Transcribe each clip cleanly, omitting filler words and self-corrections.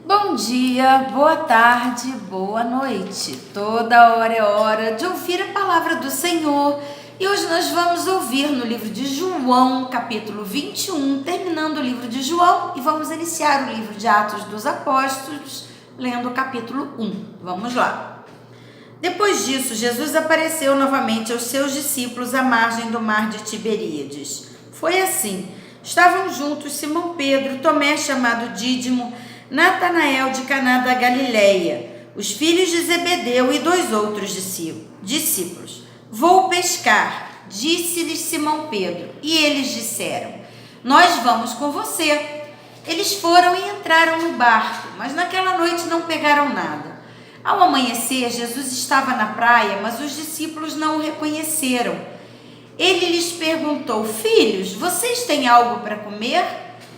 Bom dia, boa tarde, boa noite. Toda hora é hora de ouvir a palavra do Senhor. E hoje nós vamos ouvir no livro de João, capítulo 21, terminando o livro de João, e vamos iniciar o livro de Atos dos Apóstolos, lendo o capítulo 1. Vamos lá. Depois disso, Jesus apareceu novamente aos seus discípulos à margem do mar de Tiberíades. Foi assim: estavam juntos Simão Pedro, Tomé chamado Dídimo, Natanael de Caná da Galileia, os filhos de Zebedeu e 2 outros discípulos. Vou pescar, disse-lhes Simão Pedro, e eles disseram: nós vamos com você. Eles foram e entraram no barco, mas naquela noite não pegaram nada. Ao amanhecer, Jesus estava na praia, mas os discípulos não o reconheceram. Ele lhes perguntou: filhos, vocês têm algo para comer?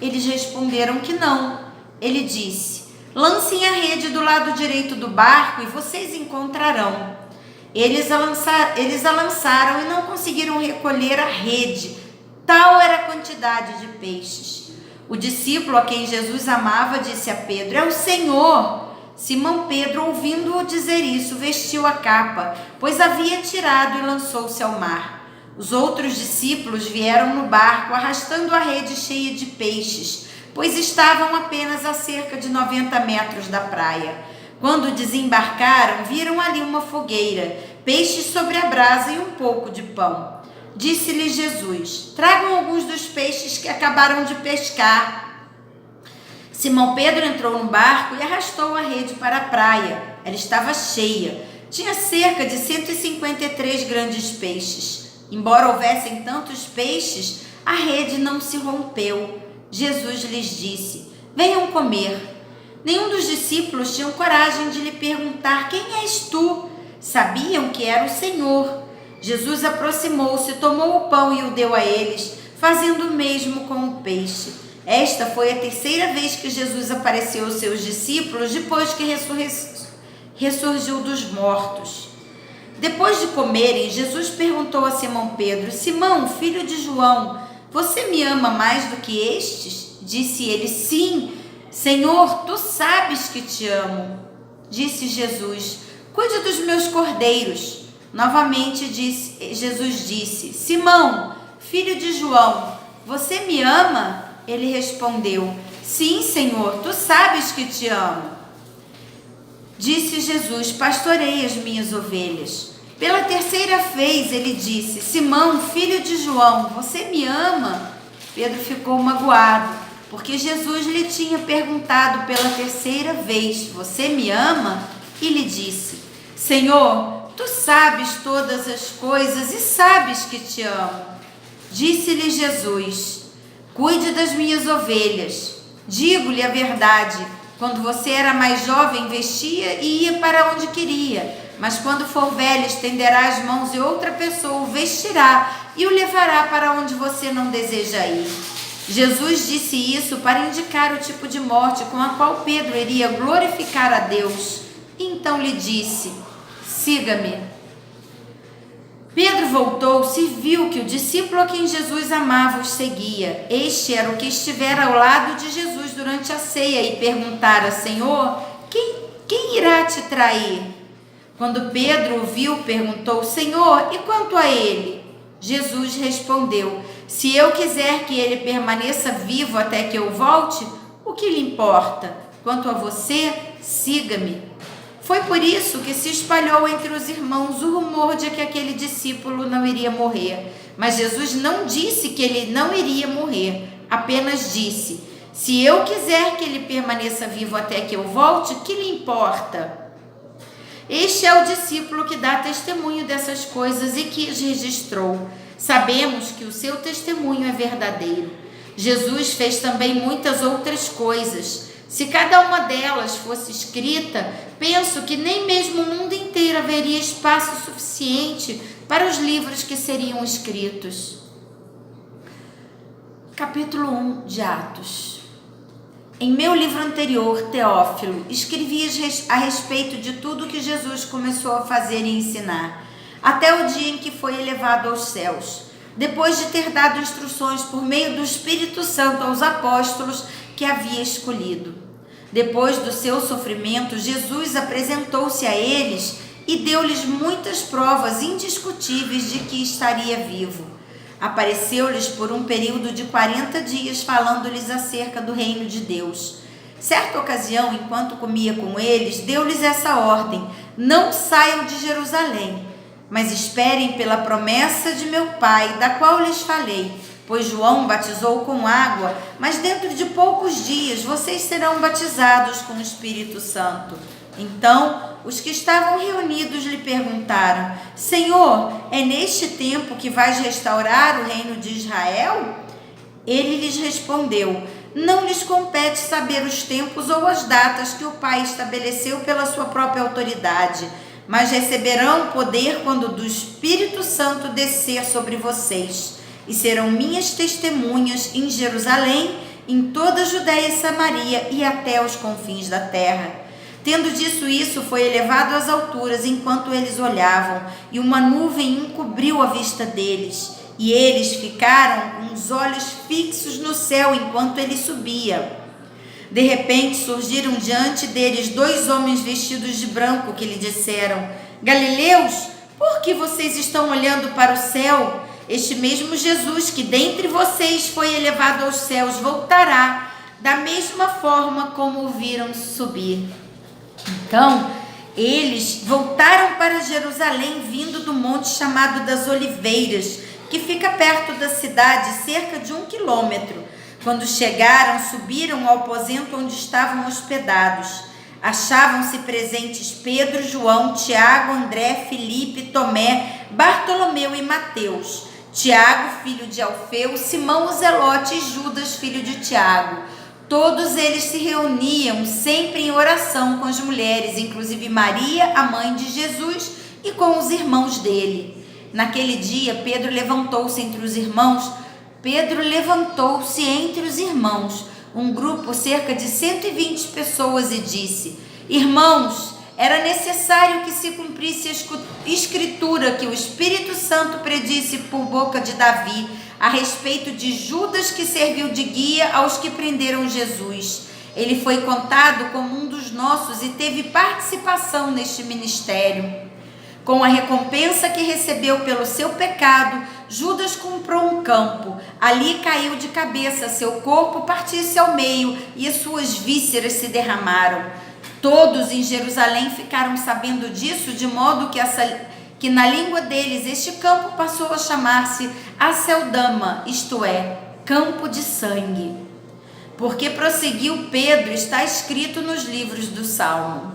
Eles responderam que não. Ele disse: lancem a rede do lado direito do barco e vocês encontrarão. Eles a lançaram e não conseguiram recolher a rede. Tal era a quantidade de peixes. O discípulo a quem Jesus amava disse a Pedro: é o Senhor. Simão Pedro, ouvindo-o dizer isso, vestiu a capa, pois havia tirado, e lançou-se ao mar. Os outros discípulos vieram no barco, arrastando a rede cheia de peixes, pois estavam apenas a cerca de 90 metros da praia. Quando desembarcaram, viram ali uma fogueira, peixes sobre a brasa e um pouco de pão. Disse-lhes Jesus: tragam alguns dos peixes que acabaram de pescar. Simão Pedro entrou no barco e arrastou a rede para a praia. Ela estava cheia. Tinha cerca de 153 grandes peixes. Embora houvessem tantos peixes, a rede não se rompeu. Jesus lhes disse: venham comer. Nenhum dos discípulos tinha coragem de lhe perguntar: quem és tu? Sabiam que era o Senhor. Jesus aproximou-se, tomou o pão e o deu a eles, fazendo o mesmo com o peixe. Esta foi a terceira vez que Jesus apareceu aos seus discípulos depois que ressurgiu dos mortos. Depois de comerem, Jesus perguntou a Simão Pedro: Simão, filho de João, você me ama mais do que estes? Disse ele: sim, Senhor, tu sabes que te amo. Disse Jesus: cuide dos meus cordeiros. Novamente Jesus disse: Simão, filho de João, você me ama? Ele respondeu: sim, Senhor, tu sabes que te amo. Disse Jesus: pastorei as minhas ovelhas. Pela terceira vez ele disse: Simão, filho de João, você me ama? Pedro ficou magoado, porque Jesus lhe tinha perguntado pela terceira vez: você me ama? E lhe disse: Senhor, tu sabes todas as coisas e sabes que te amo. Disse-lhe Jesus: cuide das minhas ovelhas. Digo-lhe a verdade, quando você era mais jovem, vestia e ia para onde queria. Mas quando for velho, estenderá as mãos e outra pessoa o vestirá e o levará para onde você não deseja ir. Jesus disse isso para indicar o tipo de morte com a qual Pedro iria glorificar a Deus. Então lhe disse: siga-me. Pedro voltou-se e viu que o discípulo a quem Jesus amava os seguia. Este era o que estivera ao lado de Jesus durante a ceia e perguntara: Senhor, quem irá te trair? Quando Pedro o viu, perguntou: Senhor, e quanto a ele? Jesus respondeu: se eu quiser que ele permaneça vivo até que eu volte, o que lhe importa? Quanto a você, siga-me. Foi por isso que se espalhou entre os irmãos o rumor de que aquele discípulo não iria morrer. Mas Jesus não disse que ele não iria morrer, apenas disse: se eu quiser que ele permaneça vivo até que eu volte, que lhe importa? Este é o discípulo que dá testemunho dessas coisas e que as registrou. Sabemos que o seu testemunho é verdadeiro. Jesus fez também muitas outras coisas. Se cada uma delas fosse escrita, penso que nem mesmo o mundo inteiro haveria espaço suficiente para os livros que seriam escritos. Capítulo 1 de Atos. Em meu livro anterior, Teófilo, escrevi a respeito de tudo que Jesus começou a fazer e ensinar, até o dia em que foi elevado aos céus, depois de ter dado instruções por meio do Espírito Santo aos apóstolos que havia escolhido. Depois do seu sofrimento, Jesus apresentou-se a eles e deu-lhes muitas provas indiscutíveis de que estaria vivo. Apareceu-lhes por um período de 40 dias, falando-lhes acerca do reino de Deus. Certa ocasião, enquanto comia com eles, deu-lhes essa ordem: não saiam de Jerusalém, mas esperem pela promessa de meu Pai, da qual lhes falei. Pois João batizou com água, mas dentro de poucos dias vocês serão batizados com o Espírito Santo. Então, os que estavam reunidos lhe perguntaram: Senhor, é neste tempo que vais restaurar o reino de Israel? Ele lhes respondeu: não lhes compete saber os tempos ou as datas que o Pai estabeleceu pela sua própria autoridade, mas receberão poder quando do Espírito Santo descer sobre vocês. E serão minhas testemunhas em Jerusalém, em toda a Judéia e Samaria e até os confins da terra. Tendo dito isso, foi elevado às alturas enquanto eles olhavam, e uma nuvem encobriu a vista deles. E eles ficaram com os olhos fixos no céu enquanto ele subia. De repente surgiram diante deles 2 homens vestidos de branco que lhe disseram: Galileus, por que vocês estão olhando para o céu? Este mesmo Jesus que dentre vocês foi elevado aos céus voltará da mesma forma como o viram subir. Então, eles voltaram para Jerusalém vindo do monte chamado das Oliveiras, que fica perto da cidade, cerca de 1 quilômetro. Quando chegaram, subiram ao aposento onde estavam hospedados. Achavam-se presentes Pedro, João, Tiago, André, Filipe, Tomé, Bartolomeu e Mateus, Tiago, filho de Alfeu, Simão o Zelote e Judas, filho de Tiago. Todos eles se reuniam sempre em oração com as mulheres, inclusive Maria, a mãe de Jesus, e com os irmãos dele. Naquele dia, Pedro levantou-se entre os irmãos, um grupo cerca de 120 pessoas, e disse: Irmãos, era necessário que se cumprisse a escritura que o Espírito Santo predisse por boca de Davi a respeito de Judas, que serviu de guia aos que prenderam Jesus. Ele foi contado como um dos nossos e teve participação neste ministério. Com a recompensa que recebeu pelo seu pecado, Judas comprou um campo. Ali caiu de cabeça, seu corpo partiu-se ao meio e as suas vísceras se derramaram. Todos em Jerusalém ficaram sabendo disso, de modo que na língua deles este campo passou a chamar-se Aceldama, isto é, campo de sangue. Porque prosseguiu Pedro, está escrito nos livros do Salmo: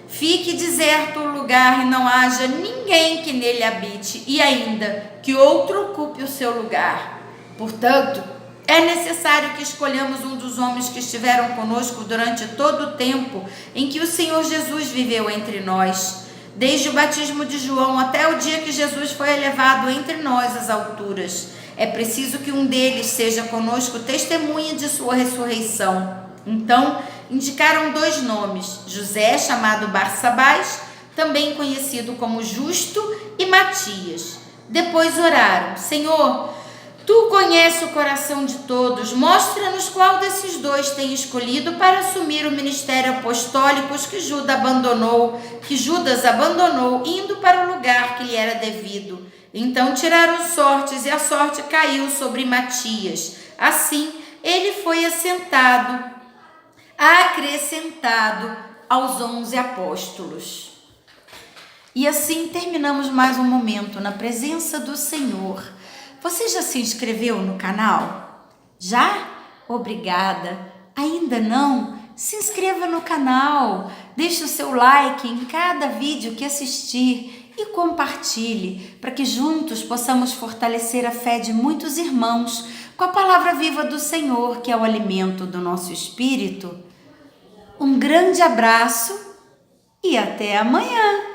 fique deserto o lugar e não haja ninguém que nele habite, e ainda que outro ocupe o seu lugar. Portanto, é necessário que escolhamos um dos homens que estiveram conosco durante todo o tempo em que o Senhor Jesus viveu entre nós, desde o batismo de João até o dia que Jesus foi elevado entre nós às alturas. É preciso que um deles seja conosco testemunha de sua ressurreição. Então, indicaram 2 nomes: José, chamado Barsabás, também conhecido como Justo, e Matias. Depois oraram: Senhor, Tu conheces o coração de todos, mostra-nos qual desses 2 tem escolhido para assumir o ministério apostólico que Judas abandonou, indo para o lugar que lhe era devido. Então tiraram sortes, e a sorte caiu sobre Matias. Assim, ele foi acrescentado aos 11 apóstolos. E assim terminamos mais um momento na presença do Senhor. Você já se inscreveu no canal? Já? Obrigada. Ainda não? Se inscreva no canal, deixe o seu like em cada vídeo que assistir e compartilhe, para que juntos possamos fortalecer a fé de muitos irmãos com a palavra viva do Senhor, que é o alimento do nosso espírito. Um grande abraço e até amanhã!